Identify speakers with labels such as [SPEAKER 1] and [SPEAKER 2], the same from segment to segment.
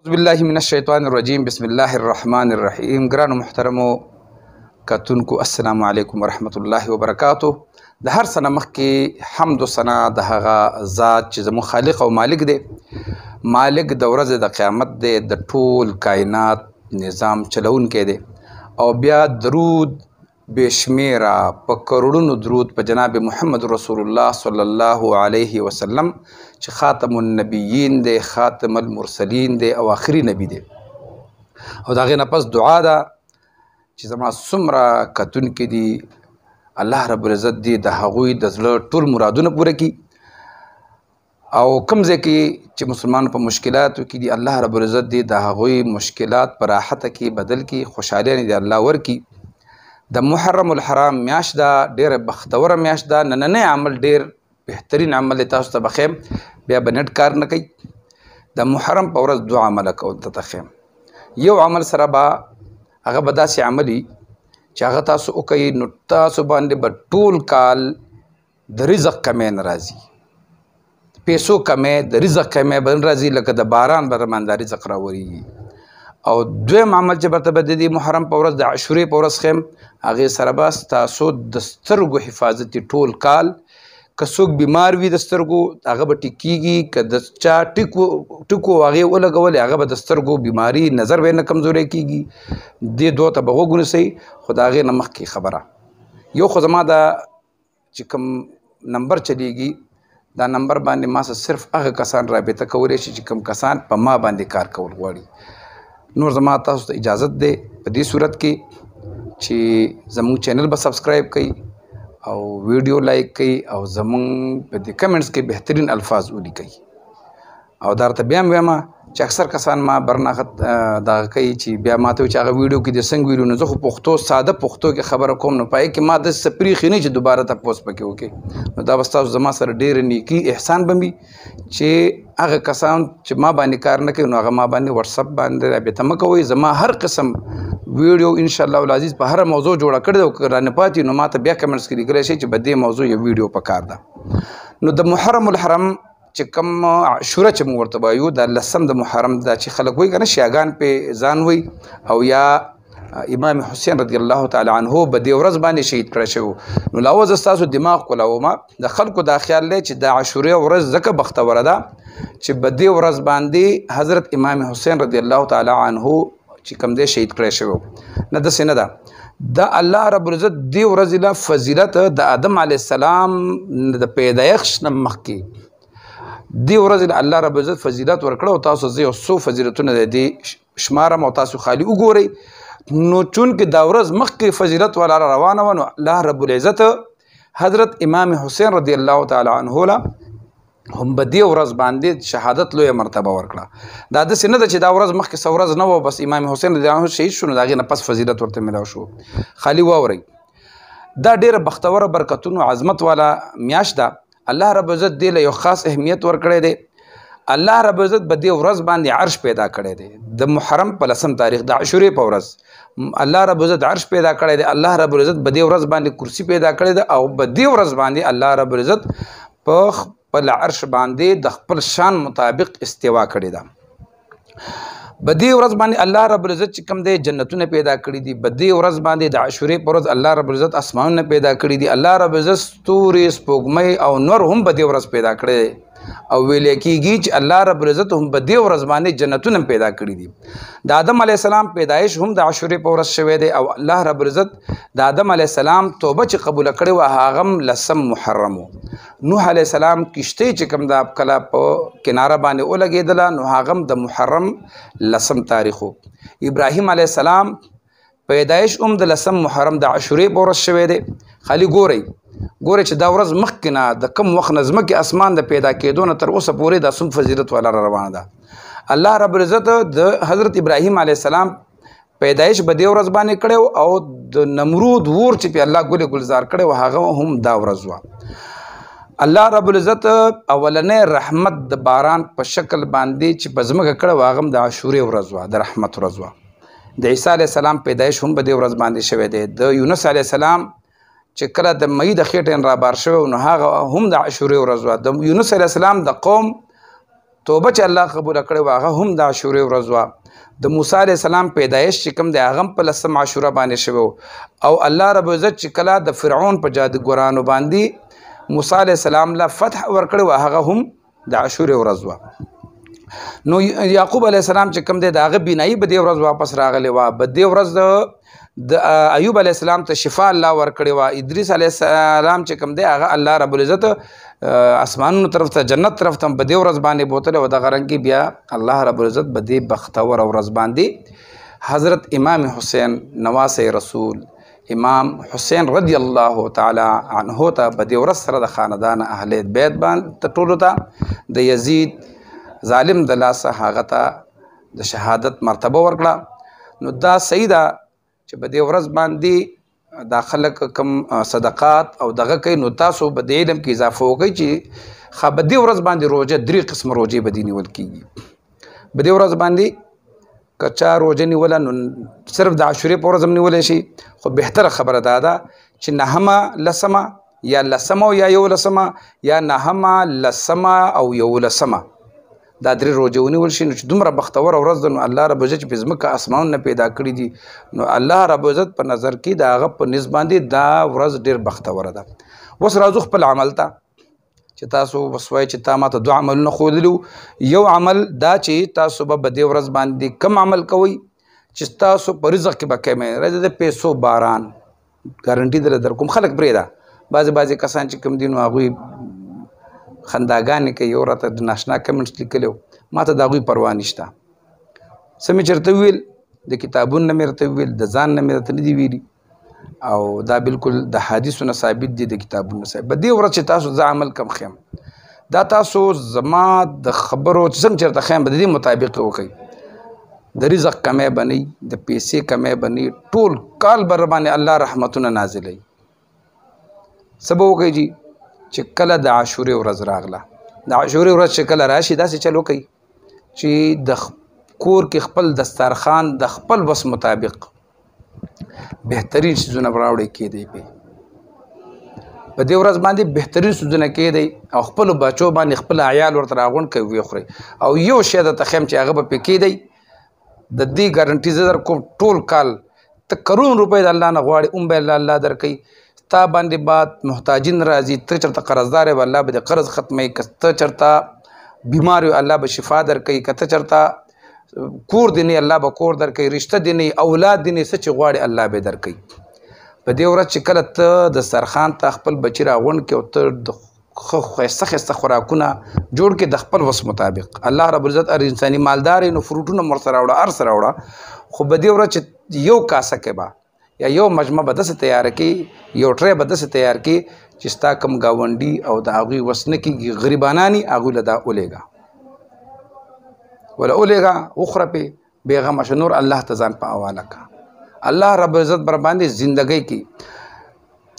[SPEAKER 1] بالله من الشیطان الرجیم بسم الله الرحمن الرحیم. ګرانو محترمو کتونکو السلام علیکم ورحمت الله وبرکاتو. د هر څه نه مخکې حمد و ثنا د هغه ذات چې زموږ خالق او مالک دی، مالک د ورځې د قیامت دی، د ټول کائنات نظام چلونکی دی. او بیا درود بشمیره په کروڑونو درود په جناب محمد رسول الله صلی الله علیه وسلم چې خاتم النبیین دی، خاتم المرسلین دی او آخري نبی دی. او د هغې نه پس دعا ده چې زما څومره کتونکي دي الله رب العزت دی د هغوی د زړه ټول مرادونه پوره کړي، او کوم ځای کې چې مسلمان په مشکلاتو کې دي الله رب العزت دی د هغوی مشکلات په راحته کې بدل کړي، خوشحالیانې دی الله ورکړي. د محرم الحرام میاشت ده، ډېره بختوره میاشت ده. نننی عمل ډېر بهترین عمل دی، تاسو ته به ښیم، بیا به نټ کار نه کوي. د محرم په ورځ 2 عمله کول ته ښیم. یو عمل سره به هغه به داسې عملي چې هغه تاسو وکوئ نو تاسو باندې به ټول کال د رزق کمی نه راځي، پیسو کمی، د رزق کمی به نه راځي، لکه د باران به رمانده رزق راورېږي. او دویم عمل چې به د دې محرم په ورځ د عاشورې په ورځ ښیم، هغې سره به ستاسو د سترګو حفاظت ټول کال. که څوک بیمار وي د سترګو هغه به ټیکېږي، که د چا ټکو هغې ولګولې هغه به د سترګو بیماري نظر به یې نه کمزوری کېږي. دې دوه ته به غوږ ونیسئ. خو د هغې نه مخکې خبره یو خو زما دا چې کوم نمبر چلیږي دا نمبر باندې ما سره صرف هغه کسان رابطه کولی شي چې کوم کسان په ما باندې کار کول غواړي. نور زما تاسو ته اجازت دی په دې صورت کې چې زموږ چینل به سبسکرایب کړئ او ویډیو لایک کړئ او زموږ په دې کمنټس کې بهترین الفاظ ولیکئ. او دا راته بیا هم وایم چې اکثر کسان ما برناخت دغه کوي چې بیا ما ته وایي چې هغه ویډیو کې دې څنګه ویلو، نو زه خو پښتو ساده پښتو کې خبره کوم، نو په هغې کې ما داسې څه پرېښي نه چې دوباره تپوس پکې وکړي. نو دا به ستاسو زما سره ډېره نیکي احسان به وي چې هغه کسان چې ما باندې کار نه کوي نو هغه ما باندې وټساپ باندې رابطه مه کوئ. زما هر قسم ویډیو انشاءالله العزیز په هره موضوع جوړه کړې ده، او که رانه پاتې نو ما ته بیا کمنټس کې لیکلی شئ چې په دې موضوع یو ویډیو پکار ده. نو د محرم الحرم چې کوم عاشوره چې موږ ورته وایو دا 10 د محرم دا چې خلک وایي که نه شیاګان پې ځان وایي، او یا امام حسین رضی الله تعالی عنه به دې ورځ باندې شهید کړی شوی. نو لا اوس ستاسو دماغ کولاومه د خلکو دا خیال دی چې د عاشورې ورځ ځکه بختوره ده چې په دې ورځ باندې حضرت امام حسین رضی الله تعالی عنه چې کوم دی شهید کړی شوی. نه داسې نه ده، د الله رب العزت دې ورځې له فضیلت د آدم علیه السلام د پیدایښت نه مخکې دې ورځې له الله رب العزت فضیلت ورکړه. او تاسو زه یو څو فضیلتونه د دې شمارم او تاسو خالي وګورئ. نو چونکې دا ورځ مخکې فضیلت والا روانه وه، نو الله رب العزت حضرت امام حسین رضی الله تعالی عنه له هم په دې ورځ باندې شهادت لویه مرتبه ورکړه. دا داسې نه ده چې دا ورځ مخکې څه ورځ نه وه بس امام حسین رضی الله عنه شهید شو نو د هغې نه پس فضیلت ورته میلاو شو. خالي واورئ، دا ډېره بختوره برکتونو عظمت والا میاشت ده. الله رب عزت دې له یو خاص اهمیت ورکړی دی. الله رب عزت په دې ورځ باندې عرش پیدا کړی دی. د محرم په 10 تاریخ د عاشورې په ورځ الله رب عزت عرش پیدا کړی دی. الله رب العزت په دې ورځ باندې کرسي پیدا کړی دی، او په دې ورځ باندې الله رب العزت په خپل عرش باندې د خپل شان مطابق استوا کړی ده. په دې ورځ باندې الله رب العزت چې کوم دی جنتونه پیدا کړي دي. په دې ورځ باندې د عاشورې په ورځ الله رب العزت اسمانونه پیدا کړي دي. الله رب العزت ستوري، سپوږمۍ او نور هم په دې ورځ پیدا کړی دی. او ویل کېږي چې الله رب العزت هم په دې ورځ باندې جنتونه پیدا کړي دي. د آدم علیه السلام پیدایش هم د عاشورې په ورځ شوی دی، او الله رب العزت د آدم علیه السلام توبه چې قبوله کړې وه هغه هم 10 محرم و. نوح علیه السلام کشتۍ چې کوم ده کله په کناره باندې ولګېدله نو هغه هم د محرم 10 تاریخ و. ابراهیم علیه السلام پیدایش هم د 10 محرم د عاشورې په ورځ شوی دی. خالي ګورئ چې دا ورځ مخکې نه د کوم وخت نه ځمکې اسمان د پیدا کېدو نه تر اوسه پورې دا څوم فضیلت والا روانه ده. الله رب العزت د حضرت ابراهیم علیه السلام پیدایش په دې ورځ باندې کړی او د نمرود ور چې په الله ګل ګلزار کړی هغه هم دا ورځ وه. الله رب العزت اولنې رحمت د باران په شکل باندې چې په ځمکه کړی هغه هم د عاشورې ورځ وه، د رحمت ورځ وه. د عیسی علیه السلام پیدایش هم په دې ورځ باندې شوی دی. د یونس علیه السلام چې کله د مئی د خېټې نه رابار شوی نو هغه هم د عاشورې ورځ وه. د یونس علیه السلام د قوم توبه چې الله قبول کړې وه هغه هم د عاشورې ورځ وه. د موسی علیه السلام پیدایش چې کوم دی هغه هم په 10 عاشوره باندې شوی او الله رب العزت چې کله د فرعون په جادوګرانو باندې موسی علیه السلام له فتح ورکړی وه هغه هم د عاشورې ورځ وه. نو یعقوب علیه السلام چې کوم دی د هغه بینایي په دې ورځ واپس راغلی وه. په دې ورځ د ایوب علیه السلام ته شفا الله ورکړې وه. ادریس علیه السلام چې کوم دی هغه الله رب العزت اسمانونو طرف ته جنت طرف ته په دې ورځ باندې بوتلی و. دغه رنګې بیا الله رب العزت په دې بختوره ورځ باندې حضرت امام حسین نواسی رسول امام حسین رضی الله تعالی عنه ته په دې ورځ سره د خاندان اهل بیت باندې ټولو ته د یزید ظالم د لاسه هغه ته د شهادت مرتبه ورکړه. نو دا صحیح ده چې په دې ورځ باندې دا خلک کم صدقات او دغه کوي نو تاسو به د علم کې اضافه وکړئ چې په دې ورځ باندې روژه 3 قسم روژې به دې نیول کېږي. په دې ورځ باندې که چا روژه نیوله نو صرف د عاشورې په ورځ هم نیولی شي خو بهتره خبره دا ده چې 9 10 یا 10 او یا 11 یا 9 10 او 11 دا 3 روژې ونیول شي. نو چې دومره بختوره ورځ ده نو الله رب العزت چې په ځمکه اسمانونه پیدا کړي دي نو الله رب العزت په نظر کې د هغه په نسبت باندې دا ورځ ډېر بختوره ده. اوس راځو خپل عمل ته چې تاسو بس وایئ چې تا ماته 2 عملونه ښودلي. یو عمل دا چې تاسو به په دې ورځ باندې کم عمل کوئ چې تاسو په رزق کې به کمی راځي. د پیسو باران ګارنټي درله در کوم. خلک پرېږده بعضې کسان چې کوم دي نو هغوی خنداګانې کوي یو راته د ناشنا کمنټس لیکلی ما ته د هغوی پروا نشته. څه مې چېرته وویل د کتابونو نه مې راته وویل د ځان نه مې راته نه دي ویلي او دا بالکل د حدیثو نه ثابت دي د کتابونو نه ثابت. په دې ورځ چې تاسو زه عمل کم خیم دا تاسو زما د خبرو چې څنګه چېرته خیم به د دې مطابق وکئ. د رزق کمی به نه د پیسې کمی به نه ټول کال بر باندې الله رحمتونه نازلوي. څه به وکئ جي چې کله د عاشورې ورځ راغله د عاشورې ورځ چې کله راشي داسې چل وکئ چې د کور کې خپل دسترخوان د خپل وس مطابق بهترین څیزونه راوړئ کېدی په دې ورځ باندې بهترین څیزونه کېدی او خپلو بچو باندې خپل عیال ورته راغونډ کوي ویې خورئ او یو شی درته ښیم چې هغه به پې کېدی د دې ګارنټي زه در کوم ټول کال ته کرون روپۍ د الله نه غواړې به الله درکوي. تا باندې بعد محتاجین راځي ته چېرته قرضدار یې الله به د قرض ختموي که ته چېرته بیمار یو الله به شفا درکوي که ته چېرته کور دې نه الله به کور درکوي رشته دې نه اولاد دې نه څه چې غواړي الله به درکوي. په دې ورځ چې کله ته دسترخوان ته خپل بچي راغونډ کړې او ته د ښایسته ښایسته خوراکونه جوړ کړې د خپل وس مطابق الله رب العزت هر انساني مالدار نو فروټونه هم ورسره راوړه هر څه راوړه خو په دې ورځ چې یو کاسه کې به یا یو مجمع به داسې تیاره کړي یو ټری به داسې تیار کړي چې ستا کوم ګاونډي او د هغوی وس نه کېږي غریباناني هغوی له دا ولېږه وله ولېږه وخوره پې بېغمه شه نور الله ته ځان په حواله کړه. الله رب العزت بر باندې زندګۍ کې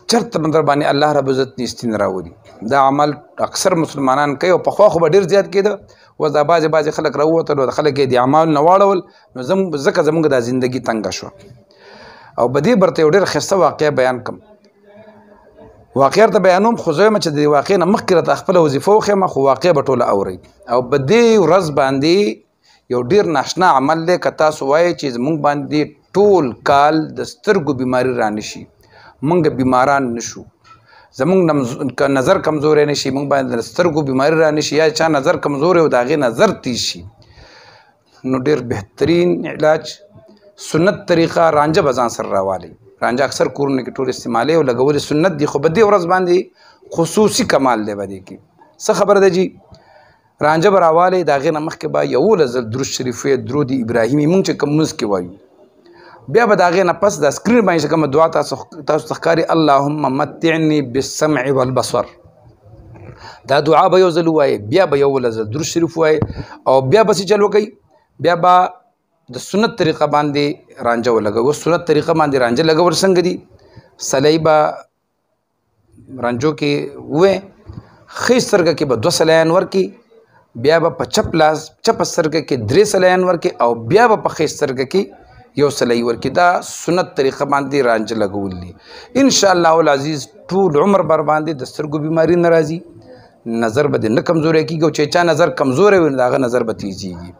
[SPEAKER 1] چېرته در باندې الله رب العزت نیستي نه راولي. دا عمل اکثر مسلمانان کوي او پخوا خو به ډېر زیات کېده اوس دا بعضې خلک راووتل او د خلک یې د اعمالو نه واړول نو ځکه زموږ دا زندګي تنګه شوه. او په دې برته یو ډېر ښایسته واقعه بیان کړم. واقعه ورته بیانوم خو زه یم چې د دې واقعې نه مخکې راته خپله وظیفه وښیم خو واقعه به ټوله اورئ. او په دې ورځ باندې یو ډېر ناشنا عمل دی که تاسو وایئ چې زموږ باندې ټول کال د سترګو بیماري رانشي موږ بیماران نشو زموږ نظر کمزوری نه شي موږ باندې د سترګو بیماري رانشي یا چا نظر کمزوری او د هغې نظر تیز شي نو ډېر بهترین علاج سنت طریقه رانجه به ځان سره راوالئ. رانجه اکثر کورونه کې ټول استعمالوي او لګولې سنت دي خو په دې ورځ باندې خصوصي کمال دی په دې کې. څه خبره ده جي رانجه به راوالئ د هغې نه مخکې به 11 ځل درود شریف وایي درود ابراهیمي موږ چې کوم لمونځ کې وایو بیا به د هغې نه پس د سکرین باندې چې کومه دعا تاسو ته ښکاري اللهم متعني بالسمع والبصر دا دعا به یو ځل ووایئ بیا به 11 ځل درود شریف وایئ او بیا به څه چل وکئ بیا به د سنت طریقه باندې رانجه ولګوئ. اوس سنت طریقه باندې رانجه لګول څنګه دي سلی به رانجو کې ووایئ ښۍ سترګه کې به 2 سلیان ورکړي بیا به په چپ لاس چپه سترګه کې 3 سلیان ورکړي او بیا به په ښۍ سترګه کې 1 سلی ورکړي. دا سنت طریقه باندې رانجه لګول دي. انشاءالله العزیز ټول عمر بر باندې د سترګو بیماري نه راځي نظر به دې نه کمزوری کېږي او چې چا نظر کمزوری وي نو د هغه نظر به تیزېږي